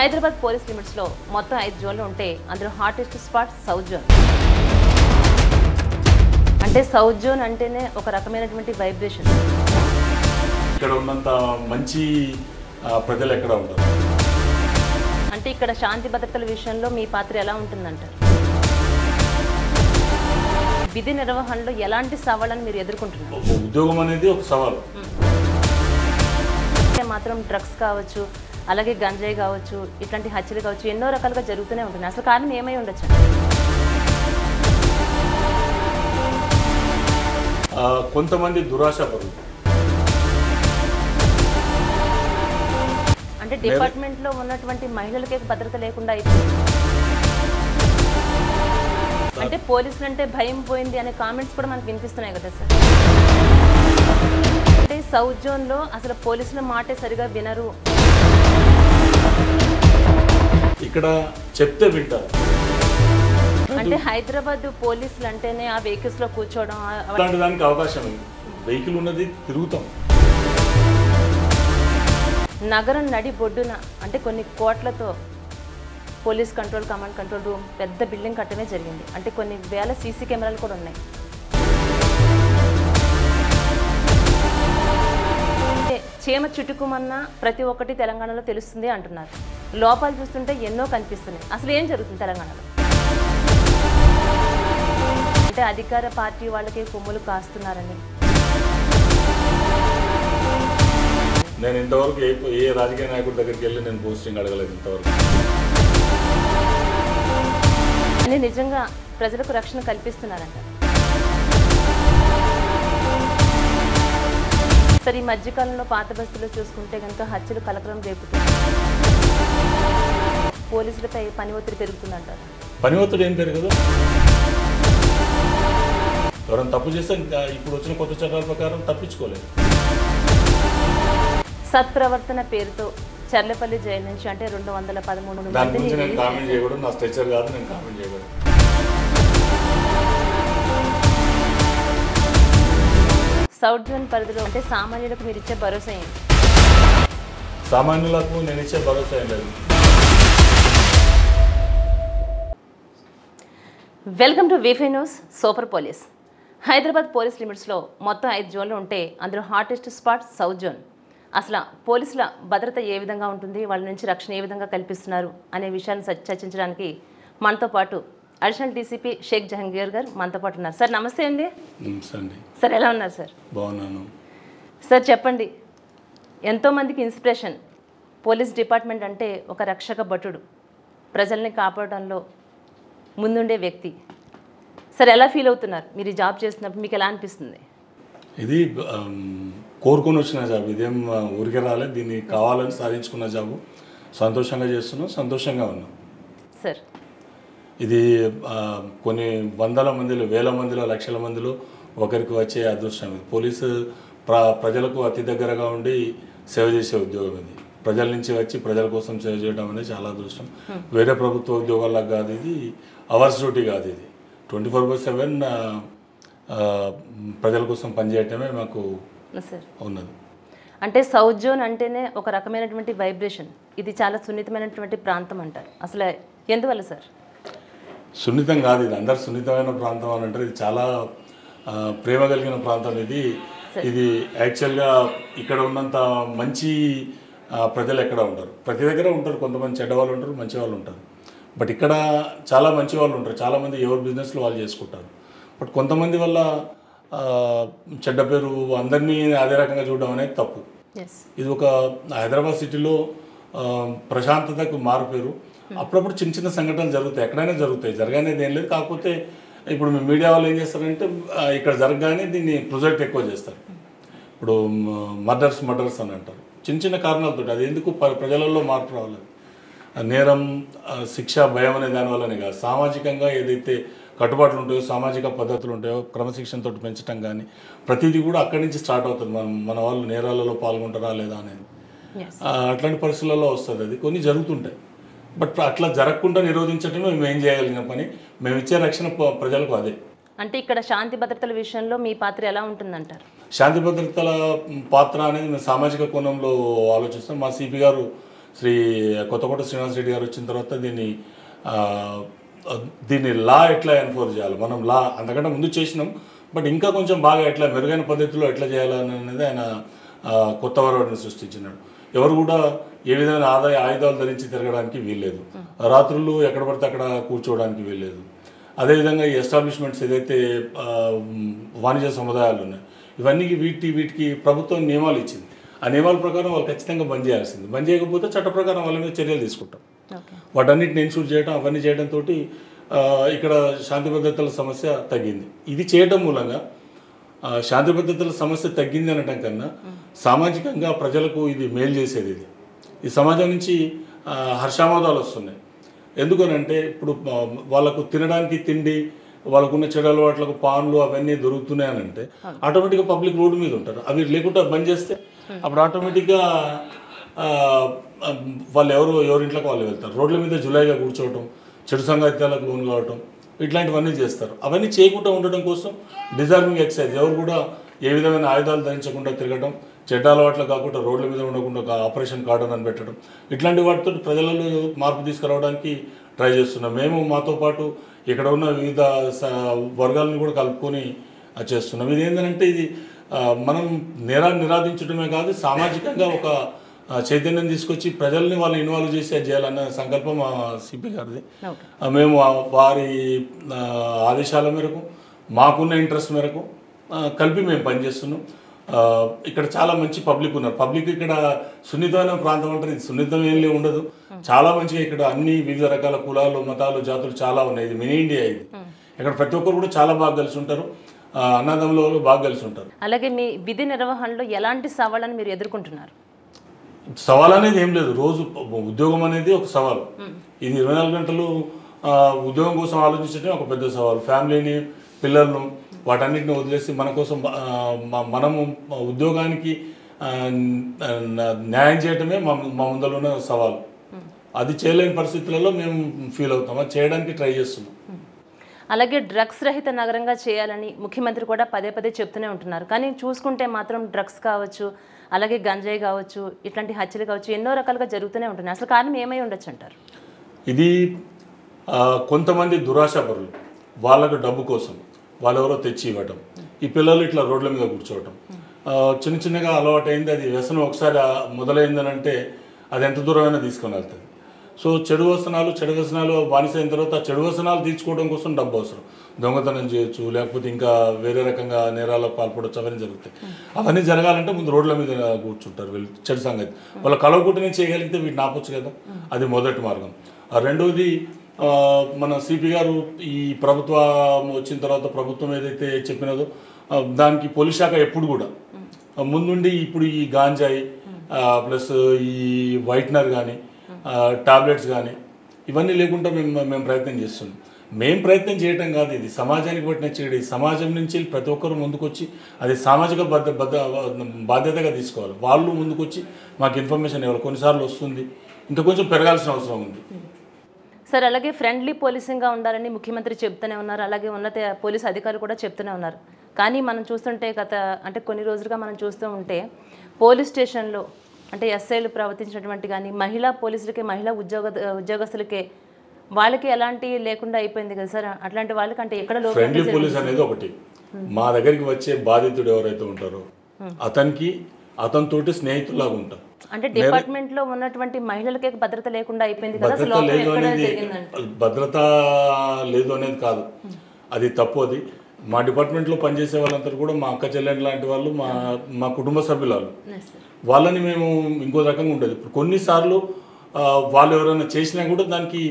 Hyderabad police limits లో మొత్తం 5 జోన్లు ఉంటే అందులో హాటెస్ట్ స్పాట్ సౌత్ జోన్. అంటే సౌత్ జోన్ అంటేనే ఒక రకమైనటువంటి వైబ్రేషన్. ఇక్కడ ఉన్నంత మంచి ప్రజలు ఎక్కడ ఉంటారు. అంటే ఇక్కడ శాంతి భద్రతల విషయంలో మీ పాత్ర ఎలా ఉంటుందంటారు? విధి నిర్వహణలో ఎలాంటి సవాళ్ళని మీరు ఎదుర్కొంటున్నారు? ఉద్యోగం అనేది ఒక సవాలు. మాత్రం డ్రగ్స్ కావచ్చు, అలాగే గంజాయి కావచ్చు, ఇట్లాంటి హత్యలు కావచ్చు, ఎన్నో రకాలుగా జరుగుతూనే ఉంటుంది. అసలు కారణం ఏమై ఉండొచ్చు? కొంతమంది దురాశపరులు. అంటే డిపార్ట్మెంట్ లో ఉన్నటువంటి మహిళలకే భద్రత లేకుండా అయిపోయింది. అంటే పోలీసులు అంటే భయం పోయింది అనే కామెంట్స్ కూడా మనకు వినిపిస్తున్నాయి కదా సార్. అంటే సౌత్ జోన్ లో అసలు పోలీసుల మాటే సరిగా వినరు. ఇక్కడ చెప్తే వింటారు. అంటే హైదరాబాద్ పోలీసులు అంటేనే ఆ వెహికల్స్ లో కూర్చోవడం, అలాంటి దానికి అవకాశం ఉంది. వెహికల్ ఉన్నది, తిరుగుతాం. నగరం నడి బొడ్డున అంటే కొన్ని కోట్లతో police control, command control room, పెద్ద బిల్డింగ్ కట్టమే జరిగింది. అంటే కొన్ని వేల సీసీ కెమెరాలు కూడా ఉన్నాయి. చీమ చుట్టుకుమన్నా ప్రతి ఒక్కటి తెలంగాణలో తెలుస్తుంది అంటున్నారు. లోపాలు చూస్తుంటే ఎన్నో కనిపిస్తున్నాయి. అసలు ఏం జరుగుతుంది తెలంగాణలో? అంటే అధికార పార్టీ వాళ్ళకి కొమ్ములు కాస్తున్నారని. నేను ఇంతవరకు ఏ రాజకీయ నాయకుడి దగ్గరికి వెళ్ళి నేను పోస్టింగ్ అడగలేదు ఇంతవరకు. అని నిజంగా ప్రజలకు రక్షణ కల్పిస్తున్నారంట. సరే, ఈ మధ్యకాలంలో పాత బస్తీలో చూసుకుంటే కనుక హత్యలు కలకలం రేపుతుంది. పోలీసులపై పని ఒత్తిడి పెరుగుతుందంటారు. పని ఒత్తిడి ఏం పెరగదు. ఎవరైనా తప్పు చేస్తే ఇప్పుడు వచ్చిన కొత్త చట్టాల ప్రకారం తప్పించుకోలేదు. సత్ప్రవర్తన పేరుతో చర్లపల్లి జైలు నుంచి అంటే 213 దాని గురించి నేను కామెంట్ చేయకూడదు. నా స్ట్రెచర్ కాదు, నేను కామెంట్ చేయకూడదు. సౌత్ జోన్ పరిధిలో అంటే సామాన్యులకు మీరు ఇచ్చే భరోసా ఏంటి? సామాన్యులకు నేను ఇచ్చే భరోసా ఏం లేదు. Welcome to WiFi news super police. Hyderabad police లిమిట్స్లో మొత్తం 5 జోన్లు ఉంటే అందులో హాటెస్ట్ స్పాట్ సౌత్ జోన్. అసలు పోలీసుల భద్రత ఏ విధంగా ఉంటుంది, వాళ్ళ నుంచి రక్షణ ఏ విధంగా కల్పిస్తున్నారు అనే విషయాన్ని చర్చించడానికి మనతో పాటు అడిషనల్ డీసీపీ షేక్ జహంగీర్ గారు మనతో పాటు ఉన్నారు. సార్ నమస్తే అండి. నమస్తే అండి. సార్ ఎలా ఉన్నారు సార్? బాగున్నాను సార్. చెప్పండి, ఎంతోమందికి ఇన్స్పిరేషన్ పోలీస్ డిపార్ట్మెంట్ అంటే ఒక రక్షక భటుడు, ప్రజల్ని కాపాడడంలో ముందుండే వ్యక్తి. సార్ ఎలా ఫీల్ అవుతున్నారు మీరు ఈ జాబ్ చేస్తున్నప్పుడు? మీకు ఎలా అనిపిస్తుంది? ఇది కోరుకొని వచ్చిన జాబ్, ఇదేం ఊరికే రాలేదు. దీన్ని కావాలని సాధించుకున్న జాబు. సంతోషంగా చేస్తున్నాం, సంతోషంగా ఉన్నాం సార్. ఇది కొన్ని వందల మందిలో, వేల మందిలో, లక్షల మందిలో ఒకరికి వచ్చే అదృష్టం. ఇది పోలీసు ప్రజలకు అతి దగ్గరగా ఉండి సేవ చేసే ఉద్యోగం. ఇది ప్రజల నుంచి వచ్చి ప్రజల కోసం సేవ చేయడం అనేది చాలా అదృష్టం. వేరే ప్రభుత్వ ఉద్యోగాలకు కాదు, ఇది అవర్స్ డ్యూటీ కాదు. ఇది 24/7 ప్రజల కోసం పనిచేయటమే మాకు ఉన్నది. అంటే సౌత్ జోన్ అంటేనే ఒక రకమైనటువంటి వైబ్రేషన్. ఇది చాలా సున్నితమైనటువంటి ప్రాంతం అంటారు. అసలు ఎందువల్ల సార్? సున్నితం కాదు, ఇది అందరు సున్నితమైన ప్రాంతం అని అంటారు. ఇది చాలా ప్రేమ కలిగిన ప్రాంతం. ఇది యాక్చువల్గా ఇక్కడ ఉన్నంత మంచి ప్రజలు ఎక్కడ ఉంటారు. ప్రతి దగ్గర ఉంటారు. కొంతమంది చెడ్డ వాళ్ళు ఉంటారు, మంచి వాళ్ళు ఉంటారు. బట్ ఇక్కడ చాలా మంచి వాళ్ళు ఉంటారు. చాలామంది ఎవరి బిజినెస్లో వాళ్ళు చేసుకుంటారు. బట్ కొంతమంది వల్ల చెడ్డ పేరు, అందరినీ అదే రకంగా చూడడం అనేది తప్పు. ఇది ఒక హైదరాబాద్ సిటీలో ప్రశాంతతకు మారుపేరు. అప్పుడప్పుడు చిన్న చిన్న సంఘటనలు జరుగుతాయి, ఎక్కడైనా జరుగుతాయి. జరగనేది ఏం లేదు. కాకపోతే ఇప్పుడు మీ మీడియా వాళ్ళు ఏం చేస్తారంటే ఇక్కడ జరగగానే దీన్ని ప్రొజెక్ట్ ఎక్కువ చేస్తారు. ఇప్పుడు మర్డర్స్ అని అంటారు. చిన్న చిన్న కారణాలతో. అది ఎందుకు ప్రజలలో మార్పు రావాలి. నేరం, శిక్ష, భయం అనే దానివల్లనే కాదు. సామాజికంగా ఏదైతే కట్టుబాట్లు ఉంటాయో, సామాజిక పద్ధతులు ఉంటాయో, క్రమశిక్షణతో పెంచడం కానీ ప్రతిదీ కూడా అక్కడి నుంచి స్టార్ట్ అవుతుంది. మన వాళ్ళు నేరాలలో పాల్గొంటారా లేదా అనేది అట్లాంటి పరిస్థితులలో వస్తుంది. అది కొన్ని జరుగుతుంటాయి. బట్ అట్లా జరగకుండా నిరోధించడమే మేము ఏం చేయగలిగిన పని. మేము ఇచ్చే రక్షణ ప్రజలకు అదే. అంటే ఇక్కడ శాంతి భద్రతల విషయంలో మీ పాత్ర ఎలా ఉంటుందంటారు? శాంతి భద్రతల పాత్ర అనేది మేము సామాజిక కోణంలో ఆలోచిస్తాం. మా సిపి గారు కొత్తకోట శ్రీనివాస్ రెడ్డి గారు వచ్చిన తర్వాత దీన్ని లా ఎట్లా ఎన్ఫోర్స్ చేయాలి, మనం లా అంతకంటే ముందు చేసినాం, బట్ ఇంకా కొంచెం బాగా ఎట్లా మెరుగైన పద్ధతిలో ఎట్లా చేయాలనేది ఆయన కొత్త వరవడిని సృష్టించినాడు. ఎవరు కూడా ఏ విధమైన ఆయుధాలు ధరించి తిరగడానికి వీల్లేదు, రాత్రులు ఎక్కడ పడితే అక్కడ కూర్చోవడానికి వీల్లేదు. అదేవిధంగా ఈ ఎస్టాబ్లిష్మెంట్స్ ఏదైతే వాణిజ్య సముదాయాలు ఉన్నాయి ఇవన్నీ వీటికి ప్రభుత్వం నియమాలు ఇచ్చింది. ఆ నియమాల ప్రకారం వాళ్ళు ఖచ్చితంగా బంద్ చేయాల్సింది. బంద్ చేయకపోతే చట్ట ప్రకారం వాళ్ళ మీద చర్యలు తీసుకుంటాం. వాటన్నిటిని ఇన్షూర్ చేయడం అవన్నీ చేయడంతో ఇక్కడ శాంతి భద్రతల సమస్య తగ్గింది. ఇది చేయడం మూలంగా శాంతి భద్రతల సమస్య తగ్గింది అనడం కన్నా సామాజికంగా ప్రజలకు ఇది మేలు చేసేది. ఈ సమాజం నుంచి హర్షామోదాలు వస్తున్నాయి. ఎందుకనంటే ఇప్పుడు వాళ్ళకు తినడానికి తిండి, వాళ్ళకున్న చెడు అలవాట్లకు పాన్లు అవన్నీ దొరుకుతున్నాయి అని అంటే ఆటోమేటిక్గా పబ్లిక్ రోడ్డు మీద ఉంటారు. అవి లేకుండా బంద్ చేస్తే అప్పుడు ఆటోమేటిక్గా వాళ్ళు ఎవరింట్లోకి వాళ్ళు వెళ్తారు. రోడ్ల మీద జులైగా కూర్చోవటం, చెడు సంగత్యాలకు లోన్ కావటం, ఇట్లాంటివన్నీ చేస్తారు. అవన్నీ చేయకుండా ఉండడం కోసం డిజార్మింగ్ ఎక్సైజ్, ఎవరు కూడా ఏ విధమైన ఆయుధాలు ధరించకుండా తిరగడం, చెడ్డ అలవాట్లు కాకుండా రోడ్ల మీద ఉండకుండా ఒక ఆపరేషన్ కార్డన్ అని పెట్టడం, ఇట్లాంటి వాటితో ప్రజలలో మార్పు తీసుకురావడానికి ట్రై చేస్తున్నాం. మేము మాతో పాటు ఇక్కడ ఉన్న వివిధ వర్గాలను కూడా కలుపుకొని చేస్తున్నాం. ఇది ఏంటంటే ఇది మనం నేరాన్ని నిరాధించడమే కాదు, సామాజికంగా ఒక చైతన్యం తీసుకొచ్చి ప్రజల్ని వాళ్ళు ఇన్వాల్వ్ చేసి అది చేయాలన్న సంకల్పం మా సిపి గారిది. మేము వారి ఆదేశాల మేరకు మాకున్న ఇంట్రెస్ట్ మేరకు కలిపి మేము పనిచేస్తున్నాం. ఇక్కడ చాలా మంచి పబ్లిక్ ఉన్నారు. పబ్లిక్ ఇక్కడ సున్నితమైన ప్రాంతం అంటే ఇది సున్నితం ఏం ఉండదు. చాలా మంచిగా ఇక్కడ అన్ని వివిధ రకాల కులాలు, మతాలు, జాతులు చాలా ఉన్నాయి. ఇది మినీ ఇండియా. ఇది ఇక్కడ ప్రతి ఒక్కరు కూడా చాలా బాగా కలిసి ఉంటారు. అన్నదమ్ములు బాగా కలిసి ఉంటారు. అలాగే మీ విధి నిర్వహణలో ఎలాంటి సవాళ్ళని మీరు ఎదుర్కొంటున్నారు? సవాల్ అనేది ఏం లేదు. రోజు ఉద్యోగం అనేది ఒక సవాల్. ఇది 24 గంటలు ఉద్యోగం కోసం ఆలోచించడం ఒక పెద్ద సవాల్. ఫ్యామిలీని, పిల్లలను, వాటన్నిటిని వదిలేసి మన కోసం మనము ఉద్యోగానికి న్యాయం చేయటమే మా ముందర ఉన్న సవాల్. అది చేయలేని పరిస్థితులలో మేము ఫీల్ అవుతాం. అది చేయడానికి ట్రై చేస్తున్నాం. అలాగే డ్రగ్స్ రహిత నగరంగా చేయాలని ముఖ్యమంత్రి కూడా పదే పదే చెప్తూనే ఉంటున్నారు. కానీ చూసుకుంటే మాత్రం డ్రగ్స్ కావచ్చు, అలాగే గంజాయి కావచ్చు, ఇట్లాంటి హత్యలు కావచ్చు, ఎన్నో రకాలుగా జరుగుతూనే ఉంటున్నాయి. అసలు కారణం ఏమై ఉండొచ్చు అంటారు? ఇది కొంతమంది దురాశపరులు, వాళ్ళకు డబ్బు కోసం వాళ్ళెవరో తెచ్చి ఇవ్వటం, ఈ పిల్లలు ఇట్లా రోడ్ల మీద కూర్చోవటం, చిన్న చిన్నగా అలవాటైంది. అది వ్యసనం ఒకసారి మొదలైందనంటే అది ఎంత దూరమైనా తీసుకొని వెళ్తుంది. సో చెడు వ్యసనాలు బానిసైన తర్వాత ఆ చెడు వ్యసనాలు తీర్చుకోవడం కోసం డబ్బు అవసరం. దొంగతనం చేయొచ్చు, లేకపోతే ఇంకా వేరే రకంగా నేరాలకు పాల్పడవచ్చు, అవన్నీ జరుగుతాయి. అవన్నీ జరగాలంటే ముందు రోడ్ల మీద కూర్చుంటారు వీళ్ళు. చెడు సంగతి వాళ్ళ కలవకుంటనే చేయగలిగితే వీటిని ఆపొచ్చు కదా. అది మొదటి మార్గం. రెండవది, మన సిపి గారు ఈ ప్రభుత్వం వచ్చిన తర్వాత ప్రభుత్వం ఏదైతే చెప్పినదో దానికి పోలీస్ శాఖ ఎప్పుడు కూడా ముందుండి ఇప్పుడు ఈ గాంజాయి ప్లస్ ఈ వైట్నర్ కానీ టాబ్లెట్స్ కానీ ఇవన్నీ లేకుండా మేము ప్రయత్నం చేస్తున్నాం. మేము ప్రయత్నం చేయటం కాదు, ఇది సమాజానికి పట్టిన చెడు. ఈ సమాజం నుంచి ప్రతి ఒక్కరు ముందుకొచ్చి అది సామాజిక బాధ్యతగా తీసుకోవాలి. వాళ్ళు ముందుకొచ్చి మాకు ఇన్ఫర్మేషన్ ఇవ్వాలి. కొన్నిసార్లు వస్తుంది, ఇంకా కొంచెం పెరగాల్సిన అవసరం ఉంది. సార్, అలాగే ఫ్రెండ్లీ పోలీసింగ్గా ఉండాలని ముఖ్యమంత్రి చెప్తూనే ఉన్నారు. అలాగే ఉన్నత పోలీసు అధికారులు కూడా చెప్తూనే ఉన్నారు. కానీ మనం చూస్తుంటే కొన్ని రోజులుగా మనం చూస్తూ ఉంటే పోలీస్ స్టేషన్లో అంటే ఎస్ఐలు ప్రవర్తించినటువంటి కానీ మహిళా పోలీసులకి, మహిళా ఉద్యోగస్తులకే వాళ్ళకి ఎలాంటి లేకుండా అయిపోయింది కదా సార్. అట్లాంటి వాళ్ళకి అంటే ఎక్కడ ఫ్రెండ్లీ పోలీస్ అనేది ఒకటి. మా దగ్గరికి వచ్చే బాధితుడు ఎవరైతే ఉంటారో అతనితోటి స్నేహితులాగా ఉంటారు. అంటే డిపార్ట్మెంట్ లో ఉన్నటువంటి మహిళలకే భద్రత లేకుండా అయిపోయింది కదా. భద్రత లేదు అనేది కాదు, అది తప్పు. అది మా డిపార్ట్మెంట్లో పనిచేసే వాళ్ళందరూ కూడా మా అక్క చెల్లెండ్రు లాంటి వాళ్ళు, మా కుటుంబ సభ్యులు. వాళ్ళని మేము ఇంకో రకంగా ఉండేది. ఇప్పుడు కొన్నిసార్లు వాళ్ళు ఎవరైనా చేసినా కూడా దానికి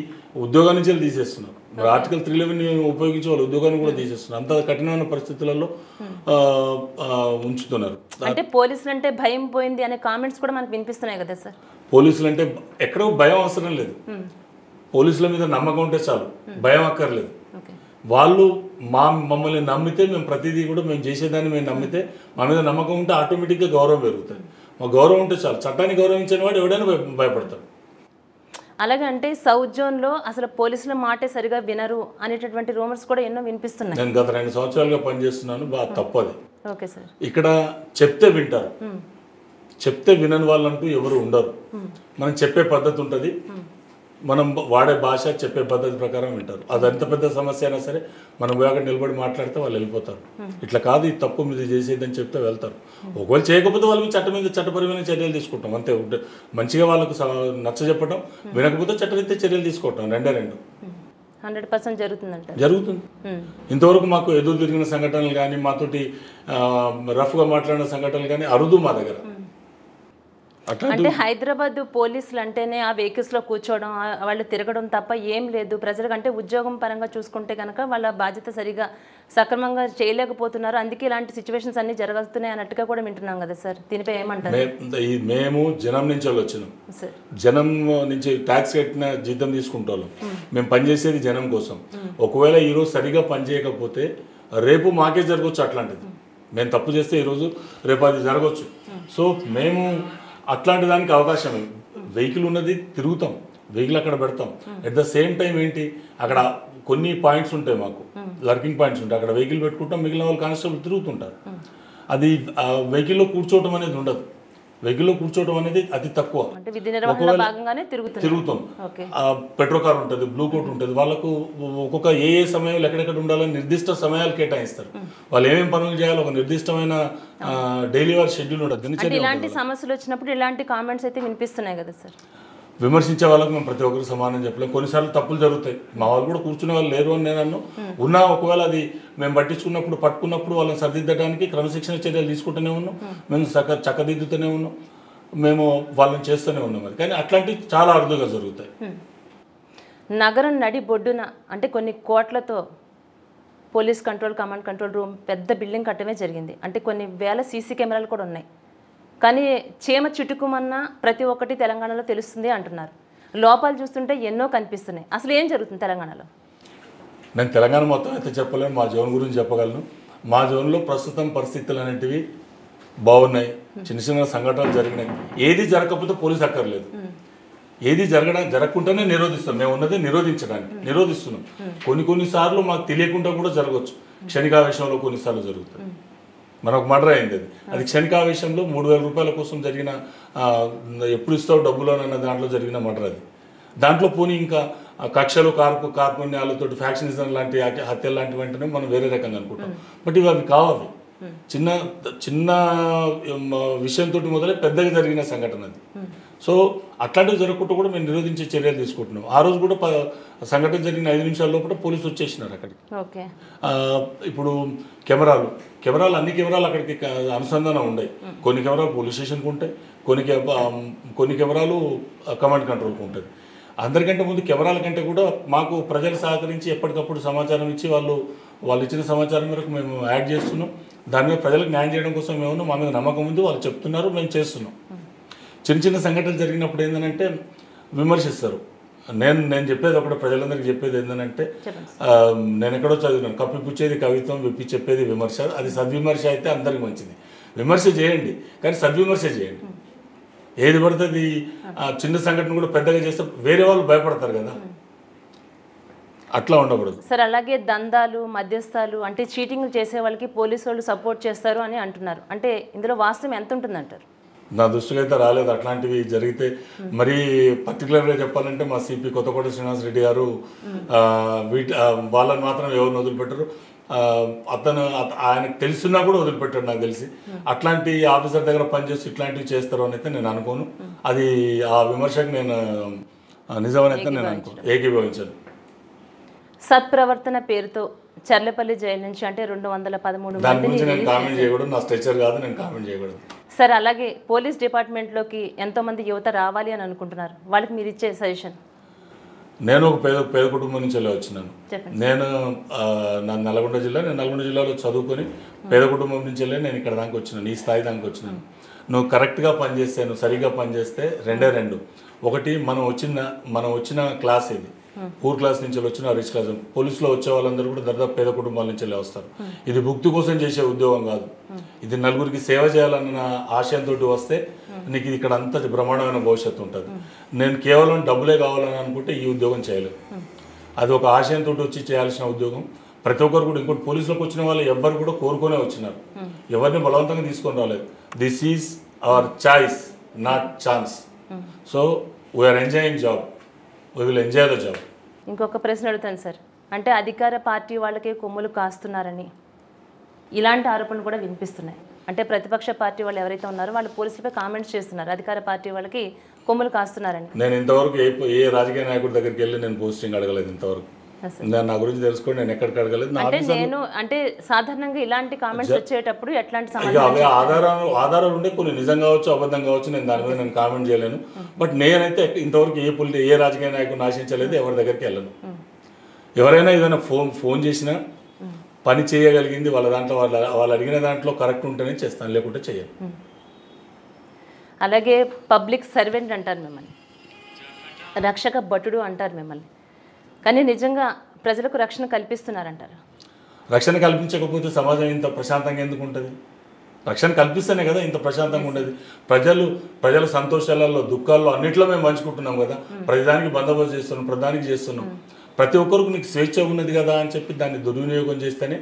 ఉద్యోగం నుంచి తీసేస్తున్నారు. మరి ఆర్టికల్ 311 ఉపయోగించి వాళ్ళు ఉద్యోగాన్ని కూడా తీసేస్తున్నారు. అంత కఠినమైన పరిస్థితులలో ఉంచుతున్నారు. అంటే పోలీసులు అంటే భయం పోయింది అనే కామెంట్స్ కూడా మనకు వినిపిస్తున్నాయి కదా సార్. పోలీసులు అంటే ఎక్కడో భయం అవసరం లేదు. పోలీసుల మీద నమ్మకం ఉంటే చాలు, భయం అక్కర్లేదు. వాళ్ళు మమ్మల్ని నమ్మితే మేము ప్రతిదీ కూడా మేము చేసేదాన్ని మేము నమ్మితే మా మీద నమ్మకం ఉంటే ఆటోమేటిక్గా గౌరవం పెరుగుతుంది. మా గౌరవం ఉంటే చాలు. చట్టాన్ని గౌరవించిన వాడు ఎవడైనా భయపడతాడు. అలాగే అంటే సౌత్ జోన్లో అసలు పోలీసుల మాటే సరిగా వినరు అనేటటువంటి రూమర్స్ కూడా ఎన్నో వినిపిస్తున్నాయి. నేను గత 2 సంవత్సరాలుగా పనిచేస్తున్నాను. బాగా తప్పది. Okay sir. ఇక్కడ చెప్తే వింటారు, చెప్తే వినని వాళ్ళంటూ ఎవరు ఉండరు. మనం చెప్పే పద్ధతి ఉంటుంది, మనం వాడే భాష చెప్పే పద్ధతి ప్రకారం వింటారు. అది ఎంత పెద్ద సమస్య అయినా సరే మనం పోయాక నిలబడి మాట్లాడితే వాళ్ళు వెళ్ళిపోతారు. ఇట్లా కాదు, ఇది తప్పు మీద చేసేదని చెప్తే వెళ్తారు. ఒకవేళ చేయకపోతే వాళ్ళకి చట్టపరమైన చర్యలు తీసుకుంటాం అంతే. మంచిగా వాళ్ళకు నచ్చ చెప్పడం, వినకపోతే చట్టరీత్యా చర్యలు తీసుకోవటం, రెండే. 100% జరుగుతుంది. ఇంతవరకు మాకు ఎదురు తిరిగిన సంఘటనలు కానీ, మాతోటి రఫ్గా మాట్లాడిన సంఘటనలు కానీ అరుదు మా దగ్గర. అంటే హైదరాబాద్ పోలీసులు అంటేనే ఆ వెహికల్స్లో కూర్చోవడం, వాళ్ళు తిరగడం తప్ప ఏం లేదు. ప్రజలకంటే ఉద్యోగం పరంగా చూసుకుంటే కనుక వాళ్ళ బాధ్యత సరిగా సక్రమంగా చేయలేకపోతున్నారు, అందుకే ఇలాంటి సిచ్యువేషన్స్ అన్ని జరుగుతున్నాయి అన్నట్టుగా కూడా వింటున్నాం కదా సార్. దీనిపై ఏమంటారు? మేము జనం నుంచి వచ్చినాం, జనం నుంచి ట్యాక్స్ కట్టిన జీతం తీసుకుంటాం. మేము పనిచేసేది జనం కోసం. ఒకవేళ ఈరోజు సరిగా పనిచేయకపోతే రేపు మాకే జరగవచ్చు అట్లాంటిది. మేము తప్పు చేస్తే ఈరోజు రేపు అది జరగవచ్చు. సో మేము అట్లాంటి దానికి అవకాశం, వెహికల్ ఉన్నది తిరుగుతాం, వెహికల్ అక్కడ పెడతాం. అట్ ద సేమ్ టైం ఏంటి, అక్కడ కొన్ని పాయింట్స్ ఉంటాయి, మాకు లర్కింగ్ పాయింట్స్ ఉంటాయి, అక్కడ వెహికల్ పెట్టుకుంటాం, మిగిలిన వాళ్ళు కానిస్టేబుల్ తిరుగుతుంటారు. అది వెహికల్లో కూర్చోవటం అనేది ఉండదు. వెహికల్లో కూర్చోవడం అనేది అతి తక్కువ. తిరుగుతాం. పెట్రో కార్ ఉంటుంది, బ్లూ కోట్ ఉంటుంది, వాళ్ళకు ఒక్కొక్క ఏ సమయంలో ఎక్కడెక్కడ ఉండాలని నిర్దిష్ట సమయాలు కేటాయిస్తారు. వాళ్ళు ఏమేమి పనులు చేయాలో ఒక నిర్దిష్టమైన డైలీ వారి షెడ్యూల్ ఉంటుంది. ఇలాంటి సమస్యలు వచ్చినప్పుడు ఇలాంటి కామెంట్స్ అయితే వినిపిస్తున్నాయి కదా సార్. విమర్శించే వాళ్ళకు మేము ప్రతి ఒక్కరికి సమానం చెప్పలేము. కొన్నిసార్లు తప్పులు జరుగుతాయి, మా వాళ్ళు కూడా కూర్చునే వాళ్ళు లేరు అని నేను అన్ను. ఉన్నా ఒకవేళ అది మేము పట్టించుకున్నప్పుడు పట్టుకున్నప్పుడు వాళ్ళని సరిదిద్దడానికి క్రమశిక్షణ చర్యలు తీసుకుంటూనే ఉన్నాం, మేము చక్కదిద్దుతూనే ఉన్నాం, మేము వాళ్ళని చేస్తూనే ఉన్నాం. అది కానీ అట్లాంటివి చాలా అరుదుగా జరుగుతాయి. నగరం నడి బొడ్డున అంటే కొన్ని కోట్లతో పోలీస్ కమాండ్ కంట్రోల్ రూమ్ పెద్ద బిల్డింగ్ కట్టడమే జరిగింది. అంటే కొన్ని వేల సీసీ కెమెరాలు కూడా ఉన్నాయి. కానీ చీమ చుట్టుకుమన్నా ప్రతి ఒక్కటి తెలంగాణలో తెలుస్తుంది అంటున్నారు. లోపాలు చూస్తుంటే ఎన్నో కనిపిస్తున్నాయి. అసలు ఏం జరుగుతుంది తెలంగాణలో? నేను తెలంగాణ మొత్తం అయితే చెప్పలేను, మా జోన్ గురించి చెప్పగలను. మా జోన్లో ప్రస్తుతం పరిస్థితులు అనేటివి బాగున్నాయి. చిన్న చిన్న సంఘటనలు జరిగినాయి. ఏది జరగకపోతే పోలీసు అక్కర్లేదు, ఏది జరగకుండానే నిరోధిస్తాం. మేము ఉన్నది నిరోధిస్తున్నాం. కొన్నిసార్లు మాకు తెలియకుండా కూడా జరగవచ్చు. క్షణికావేశంలో కొన్నిసార్లు జరుగుతుంది. మనకు మర్డర్ అయింది, అది క్షణికావేశంలో 3,000 రూపాయల కోసం జరిగిన, ఎప్పుడు ఇస్తావు డబ్బులు అన్న దాంట్లో జరిగిన మర్డర్ అది. దాంట్లో పోనీ ఇంకా కక్షలు కార్పుణ్యాలతో ఫ్యాక్షనిజం లాంటి హత్యలు లాంటి వెంటనే మనం వేరే రకంగా అనుకుంటాం. బట్ ఇవి కావాలి. చిన్న చిన్న విషయంతో మొదలై పెద్దగా జరిగిన సంఘటన అది. సో అట్లాంటివి జరగకుండా కూడా మేము నిరోధించే చర్యలు తీసుకుంటున్నాం. ఆ రోజు కూడా సంఘటన జరిగిన 5 నిమిషాల లోపల పోలీసులు వచ్చేసినారు అక్కడికి. ఇప్పుడు కెమెరాలు అన్ని కెమెరాలు అక్కడికి అనుసంధానం ఉన్నాయి. కొన్ని కెమెరాలు పోలీస్ స్టేషన్కి ఉంటాయి, కొన్ని కెమెరాలు కమాండ్ కంట్రోల్కి ఉంటుంది. అందరికంటే ముందు కెమెరాల కంటే కూడా మాకు ప్రజలు సహకరించి ఎప్పటికప్పుడు సమాచారం ఇచ్చి వాళ్ళు ఇచ్చిన సమాచారం మేరకు మేము యాడ్ చేస్తున్నాం. దాని మీద ప్రజలకు న్యాయం చేయడం కోసం మేము మా మీద నమ్మకం ఉంది, వాళ్ళు చెప్తున్నారు, మేము చేస్తున్నాం. చిన్న చిన్న సంఘటనలు జరిగినప్పుడు ఏంటంటే విమర్శిస్తారు. నేను చెప్పేది ఒకటి, ప్రజలందరికీ చెప్పేది ఏంటంటే, నేను ఎక్కడో చదివినాను, కప్పిపుచ్చేది కవిత్వం, విప్పి చెప్పేది విమర్శ. అది సద్విమర్శ అయితే అందరికి మంచిది. విమర్శ చేయండి, కానీ సద్విమర్శ చేయండి. ఏది పడుతుంది చిన్న సంఘటన కూడా పెద్దగా చేస్తే వేరే వాళ్ళు భయపడతారు కదా, అట్లా ఉండకూడదు సార్. అలాగే దందాలు, మధ్యస్థాలు అంటే చీటింగ్ చేసే వాళ్ళకి పోలీసు వాళ్ళు సపోర్ట్ చేస్తారు అని అంటున్నారు. అంటే ఇందులో వాస్తవం ఎంత ఉంటుందంటారు? నా దృష్టికి అయితే రాలేదు అట్లాంటివి జరిగితే. మరీ పర్టికులర్గా చెప్పాలంటే మా సిపి కొత్తకోట శ్రీనివాసరెడ్డి గారు వాళ్ళని మాత్రం ఎవరిని వదిలిపెట్టరు. ఆయనకు తెలిసినా కూడా వదిలిపెట్టాడు నాకు తెలిసి. అట్లాంటి ఆఫీసర్ దగ్గర పనిచేసి ఇట్లాంటివి చేస్తారు అని అయితే నేను అనుకోను. అది ఆ విమర్శకు నేను నిజమని అయితే నేను ఏకీభవించాను. సత్ప్రవర్తన పేరుతో చర్లపల్లి జైలు నుంచి అంటే 213 దాని గురించి నేను కామెంట్ చేయకూడదు, నా స్ట్రెచర్ కాదు, నేను కామెంట్ చేయకూడదు. సార్ అలాగే పోలీస్ డిపార్ట్మెంట్లోకి ఎంతోమంది యువత రావాలి అని అనుకుంటున్నారు, వాళ్ళకి మీరు ఇచ్చే సజెషన్? నేను ఒక పేద కుటుంబం నుంచి వచ్చినాను. నేను నల్గొండ జిల్లాలో చదువుకొని పేద కుటుంబం నుంచి నేను ఇక్కడ దాకా వచ్చినాను, ఈ స్థాయి దాకా వచ్చినాను. నువ్వు కరెక్ట్గా పనిచేస్తే, నువ్వు సరిగ్గా పనిచేస్తే రెండు. ఒకటి మనం వచ్చిన క్లాస్ ఇది, పూర్ క్లాస్ నుంచి వచ్చిన రిచ్ క్లాస్. పోలీసులో వచ్చే వాళ్ళందరూ కూడా దాదాపు పేద కుటుంబాల నుంచి వస్తారు. ఇది భుక్తి కోసం చేసే ఉద్యోగం కాదు, ఇది నలుగురికి సేవ చేయాలన్న ఆశయంతో వస్తే నీకు ఇక్కడ అంత బ్రహ్మాండమైన భవిష్యత్తు ఉంటుంది. నేను కేవలం డబ్బులే కావాలని అనుకుంటే ఈ ఉద్యోగం చేయలేదు. అది ఒక ఆశయంతో వచ్చి చేయాల్సిన ఉద్యోగం. ప్రతి ఒక్కరు కూడా, ఇంకోటి పోలీసులకు వచ్చిన వాళ్ళు ఎవ్వరు కూడా కోరుకునే వచ్చినారు, ఎవరిని బలవంతంగా తీసుకొని రాలేదు. This is our choice not chance. So we are enjoying job, we will enjoy the job. ఇంకొక ప్రశ్న అడుగుతాను సార్, అంటే అధికార పార్టీ వాళ్ళకే కొమ్ములు కాస్తున్నారని ఇలాంటి ఆరోపణలు కూడా వినిపిస్తున్నాయి. అంటే ప్రతిపక్ష పార్టీ వాళ్ళు ఎవరైతే ఉన్నారో వాళ్ళు పోలీసులపై కామెంట్స్ చేస్తున్నారు, అధికార పార్టీ వాళ్ళకి కొమ్ములు కాస్తున్నారని. నేను ఇంతవరకు ఏ రాజకీయ నాయకుడి దగ్గరికి వెళ్ళి నేను పోస్టింగ్ అడగలేదు ఇంతవరకు. నా గురించి తెలుసుకోండి, నేను ఎక్కడికి అడగలేదు. అంటే సాధారణంగా ఇలాంటి కామెంట్స్ వచ్చేటప్పుడు ఎట్లాంటి సమాధానం? ఆధారాలు ఉండే కొన్ని నిజం కావచ్చు, అబద్ధం కావచ్చు, నేను దాని మీద నేను కామెంట్ చేయలేను. బట్ నేనైతే ఇంతవరకు ఏ రాజకీయ నాయకుడిని ఆశించలేదు, ఎవరి దగ్గరికి వెళ్ళను. ఎవరైనా ఏదైనా ఫోన్ చేసినా పని చేయగలిగింది వాళ్ళ దాంట్లో వాళ్ళు అడిగిన దాంట్లో కరెక్ట్ ఉంటేనే చేస్తాను, లేకుంటే చేయను. అలాగే పబ్లిక్ సర్వెంట్ అంటారు మిమ్మల్ని, రక్షక భటుడు అంటారు మిమ్మల్ని, కానీ నిజంగా ప్రజలకు రక్షణ కల్పిస్తున్నారంటారు. రక్షణ కల్పించకపోతే సమాజం ఇంత ప్రశాంతంగా ఎందుకు ఉంటుంది? రక్షణ కల్పిస్తేనే కదా ఇంత ప్రశాంతంగా ఉండేది. ప్రజల సంతోషాలలో, దుఃఖాల్లో అన్నింటిలో మేము పంచుకుంటున్నాం కదా. ప్రతిదానికి బందోబస్తు చేస్తున్నాం, ప్రధానికి చేస్తున్నాం. ప్రతి ఒక్కరికి నీకు స్వేచ్ఛ ఉన్నది కదా అని చెప్పి దాన్ని దుర్వినియోగం చేస్తేనే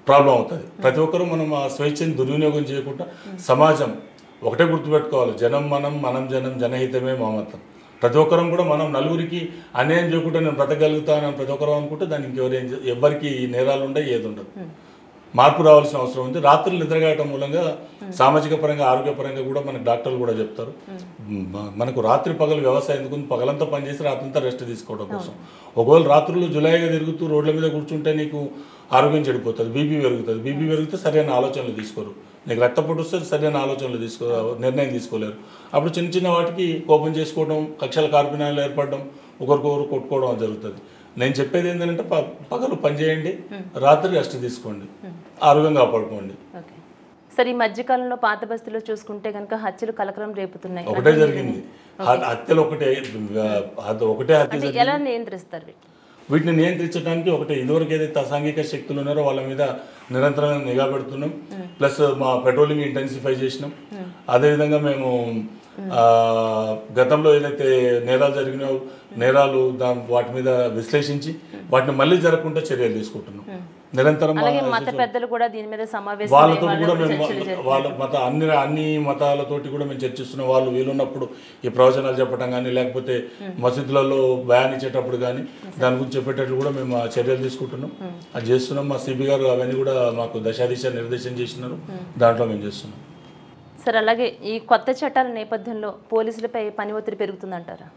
ప్రాబ్లం అవుతుంది. ప్రతి ఒక్కరు మనం ఆ స్వేచ్ఛని దుర్వినియోగం చేయకుండా సమాజం ఒకటే గుర్తుపెట్టుకోవాలి, జనం మనం జనం, జనహితమే మమతం. ప్రతి ఒక్కరం కూడా మనం నలుగురికి అన్యాయం చేయకుండా నేను బ్రతకగలుగుతానని ప్రతి ఒక్కరు అనుకుంటే దానికి ఎవరికి నేరాలు ఉండవు, ఏది ఉండదు. మార్పు రావాల్సిన అవసరం ఉంది. రాత్రులు నిద్రగాయటం మూలంగా సామాజిక పరంగా, ఆరోగ్యపరంగా కూడా మనకు డాక్టర్లు కూడా చెప్తారు, మనకు రాత్రి పగలు వ్యవసాయం ఎందుకు, పగలంతా పనిచేసి రాత్రంతా రెస్ట్ తీసుకోవడం కోసం. ఒకవేళ రాత్రులు జులాయిగా తిరుగుతూ రోడ్ల మీద కూర్చుంటే నీకు ఆరోగ్యం చెడిపోతుంది, బీపీ పెరుగుతుంది. బీపీ పెరిగితే సరైన ఆలోచనలు తీసుకోరు, నీకు రక్తపోటు వస్తే సరైన ఆలోచనలు నిర్ణయం తీసుకోలేరు. అప్పుడు చిన్న చిన్న వాటికి కోపం చేసుకోవడం, కక్షల కార్పణ్యాలు ఏర్పడడం, ఒకరికొకరు కొట్టుకోవడం జరుగుతుంది. నేను చెప్పేది ఏంటంటే పగలు పనిచేయండి, రాత్రి రెస్ట్ తీసుకోండి, ఆరోగ్యంగా కాపాడుకోండి. సరే, ఈ మధ్యకాలంలో పాత బస్తీలో చూసుకుంటే కనుక హత్యలు కలకలం రేపుతున్నాయి. ఒకటే జరిగింది, హత్యలు ఒకటే హత్య. ఎలా నియంత్రిస్తారు వీటిని? నియంత్రించడానికి ఒకటే, ఇదివరకు ఏదైతే అసాంఘిక శక్తులు ఉన్నారో వాళ్ళ మీద నిరంతరంగా నిఘా పెడుతున్నాం. ప్లస్ మా పెట్రోలింగ్ ఇంటెన్సిఫై చేసినాం. అదేవిధంగా మేము గతంలో ఏదైతే నేరాలు జరిగినాయో నేరాలు వాటి మీద విశ్లేషించి వాటిని మళ్ళీ జరగకుండా చర్యలు తీసుకుంటున్నాం నిరంతరం. మత పెద్దలు కూడా దీని మీద వాళ్ళతో కూడా మేము అన్ని మతాలతోటి కూడా మేము చర్చిస్తున్నాం. వాళ్ళు వీలున్నప్పుడు ఈ ప్రవచనాలు చెప్పడం కానీ, లేకపోతే మసీదులలో బయాన్ ఇచ్చేటప్పుడు కానీ దాని గురించి చెప్పేటట్లు కూడా మేము చర్యలు తీసుకుంటున్నాం. అది చేస్తున్నాం. మా సిబి గారు అవన్నీ కూడా మాకు దశాదిశ నిర్దేశం చేసినారు, దాంట్లో మేము చేస్తున్నాం. సార్, అలాగే ఈ కొత్త చట్టాల నేపథ్యంలో పోలీసులపై పని ఒత్తిడి పెరుగుతుందంటారా?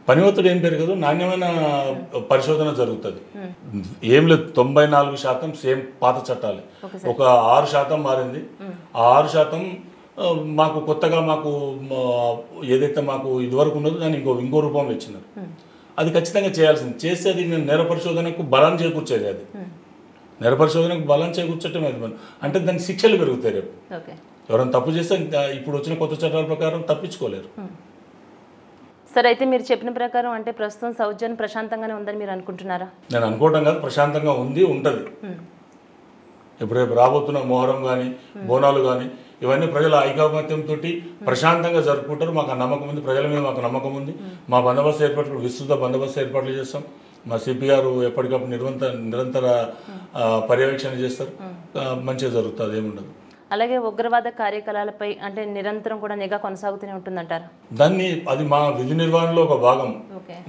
పని ఒత్తిడి ఏం పెరగదు, నాణ్యమైన పరిశోధన జరుగుతుంది. ఏం లేదు, 94% సేమ్ పాత చట్టాలే, ఒక 6% మారింది. ఆ 6% మాకు కొత్తగా ఏదైతే మాకు ఇదివరకు ఉన్నదో దాన్ని ఇంకో రూపంలో ఇచ్చినారు. అది ఖచ్చితంగా చేయాల్సింది. చేస్తే అది నేర పరిశోధనకు బలం చేకూర్చేది. అది నేర పరిశోధనకు బలం చేకూర్చటం అది అంటే దానికి శిక్షలు పెరుగుతాయి. రేపు ఎవరైనా తప్పు చేస్తే ఇప్పుడు వచ్చిన కొత్త చట్టాల ప్రకారం తప్పించుకోలేరు. సరే, అయితే మీరు చెప్పిన ప్రకారం అంటే ప్రస్తుతం సౌజన్ ప్రశాంతంగానే ఉందని మీరు అనుకుంటున్నారా? నేను అనుకోవటం కాదు, ప్రశాంతంగా ఉంటుంది. ఇప్పుడు రేపు రాబోతున్న మొహరం కానీ, బోనాలు కానీ, ఇవన్నీ ప్రజల ఐకమత్యంతో ప్రశాంతంగా జరుపుకుంటారు. మాకు ఆ నమ్మకం ఉంది, ప్రజల మీద మాకు నమ్మకం ఉంది. మా బందోబస్తు ఏర్పాట్లు, విస్తృత బందోబస్తు ఏర్పాట్లు చేస్తాం. మా సిపి గారు ఎప్పటికప్పుడు నిరంతర పర్యవేక్షణ చేస్తారు. మంచిగా జరుగుతుంది, ఏముండదు. అలాగే ఉగ్రవాద కార్యకలాపాలపై అంటే నిరంతరం కూడా నిఘా కొనసాగుతూనే ఉంటుందంటారు? అది మా విధి నిర్వహణలో ఒక భాగం.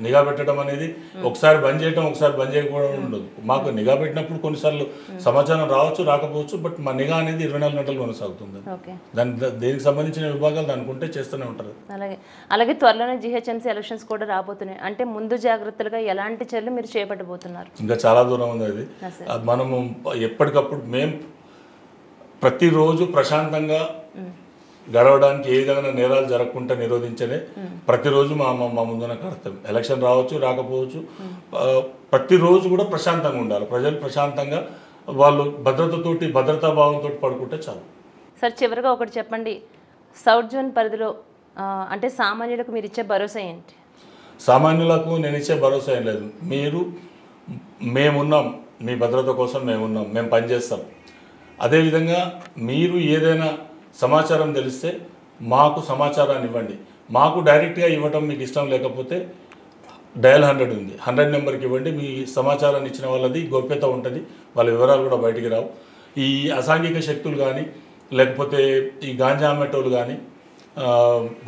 నిఘా పెట్టడం అనేది ఒకసారి బంద్ చేయడం, ఒకసారి బంద్ చేయకపోవడం ఉండదు. మాకు నిఘా పెట్టినప్పుడు కొన్నిసార్లు సమాచారం రావచ్చు, రాకపోవచ్చు. బట్ మా నిఘా అనేది 24 గంటలు కొనసాగుతుంది. దేనికి సంబంధించిన విభాగాలు దానికి ఉంటే చేస్తూనే ఉంటారు. అలాగే త్వరలోనే జిహెచ్ఎంసీ ఎలక్షన్స్ కూడా రాబోతున్నాయి. అంటే ముందు జాగ్రత్తలుగా ఎలాంటి చర్యలు మీరు చేపట్టబోతున్నారు? ఇంకా చాలా దూరం ఉంది అది. మనము ఎప్పటికప్పుడు ప్రతిరోజు ప్రశాంతంగా గడవడానికి ఏ విధంగా నేరాలు జరగకుండా నిరోధించలే ప్రతిరోజు మా ముందున కర్తవ్యం. ఎలక్షన్ రావచ్చు, రాకపోవచ్చు, ప్రతిరోజు కూడా ప్రశాంతంగా ఉండాలి. ప్రజలు ప్రశాంతంగా వాళ్ళు భద్రతా భావంతో పడుకుంటే చాలు. సార్, చివరిగా ఒకటి చెప్పండి, సౌత్ జోన్ పరిధిలో అంటే సామాన్యులకు మీరు ఇచ్చే భరోసా ఏంటి? సామాన్యులకు నేను ఇచ్చే భరోసా ఏం లేదు. మేమున్నాం, మీ భద్రత కోసం మేమున్నాం, మేము పనిచేస్తాం. అదేవిధంగా మీరు ఏదైనా సమాచారం తెలిస్తే మాకు సమాచారాన్ని ఇవ్వండి. మాకు డైరెక్ట్గా ఇవ్వటం మీకు ఇష్టం లేకపోతే డయల్ 100 ఉంది, 100 నెంబర్కి ఇవ్వండి. మీ సమాచారాన్ని ఇచ్చిన వాళ్ళది గోప్యత ఉంటుంది, వాళ్ళ వివరాలు కూడా బయటికి రావు. ఈ అసాంఘిక శక్తులు కానీ, లేకపోతే ఈ గాంజా అమ్మేటోళ్ళు కానీ,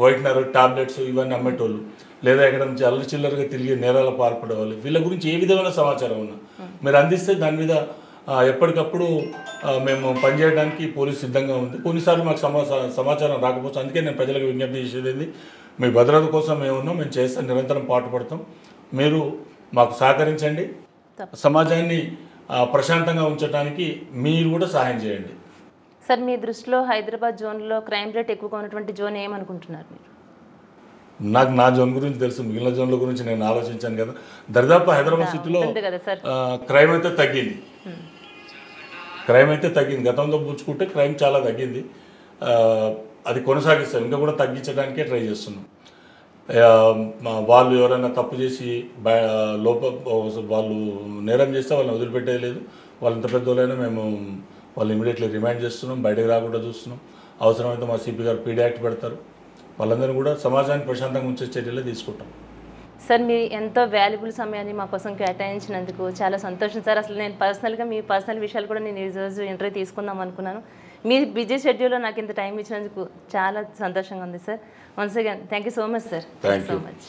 వైట్నర్ టాబ్లెట్స్ ఇవన్నీ అమ్మేటోళ్ళు, లేదా ఎక్కడ నుంచి అల్లరి చిల్లరగా తిరిగి నేరాల పాల్పడేవాళ్ళు, వీళ్ళ గురించి ఏ విధమైన సమాచారం ఉన్నా మీరు అందిస్తే దాని మీద ఎప్పటికప్పుడు మేము పనిచేయడానికి పోలీసు సిద్ధంగా ఉంది. కొన్నిసార్లు మాకు సమాచారం రాకపోతే, అందుకే నేను ప్రజలకు విజ్ఞప్తి చేసేది ఏంది, మీ భద్రత కోసం మేము ఉన్నాం, మేము చేస్తాం, నిరంతరం పాటుపడతాం. మీరు మాకు సహకరించండి, సమాజాన్ని ప్రశాంతంగా ఉంచడానికి మీరు కూడా సహాయం చేయండి. సార్, మీ దృష్టిలో హైదరాబాద్ జోన్లో క్రైమ్ రేట్ ఎక్కువగా ఉన్నటువంటి జోన్ ఏమనుకుంటున్నారు మీరు? నాకు నా జోన్ గురించి తెలుసు, మిగిలిన జోన్ల గురించి నేను ఆలోచించాను కదా. దరిదాపు హైదరాబాద్ సిటీలో క్రైమ్ అయితే తగ్గింది, గతంలో పూచుకుంటే క్రైమ్ చాలా తగ్గింది. అది కొనసాగిస్తాం, ఇంకా కూడా తగ్గించడానికే ట్రై చేస్తున్నాం. వాళ్ళు ఎవరైనా తప్పు చేసి వాళ్ళు నేరం చేస్తే వాళ్ళని వదిలిపెట్టేది లేదు. వాళ్ళు ఎంత పెద్దోళ్ళైనా మేము వాళ్ళు ఇమీడియట్లీ రిమైండ్ చేస్తున్నాం, బయటకు రాకుండా చూస్తున్నాం. అవసరమైతే మా సిపి గారు పీడీ యాక్ట్ పెడతారు. వాళ్ళందరూ కూడా సమాజాన్ని ప్రశాంతంగా ఉంచే చర్యలే తీసుకుంటాం. సార్, మీ ఎంతో వాల్యుబుల్ సమయాన్ని మా కోసం కేటాయించినందుకు చాలా సంతోషం సార్. అసలు నేను పర్సనల్గా మీ పర్సనల్ విషయాలు కూడా నేను ఈరోజు ఇంటర్వ్యూ తీసుకుందాం అనుకున్నాను. మీ బిజీ షెడ్యూల్లో నాకు ఇంత టైం ఇచ్చినందుకు చాలా సంతోషంగా ఉంది sir. Once again thank you so much sir. Thank you so much.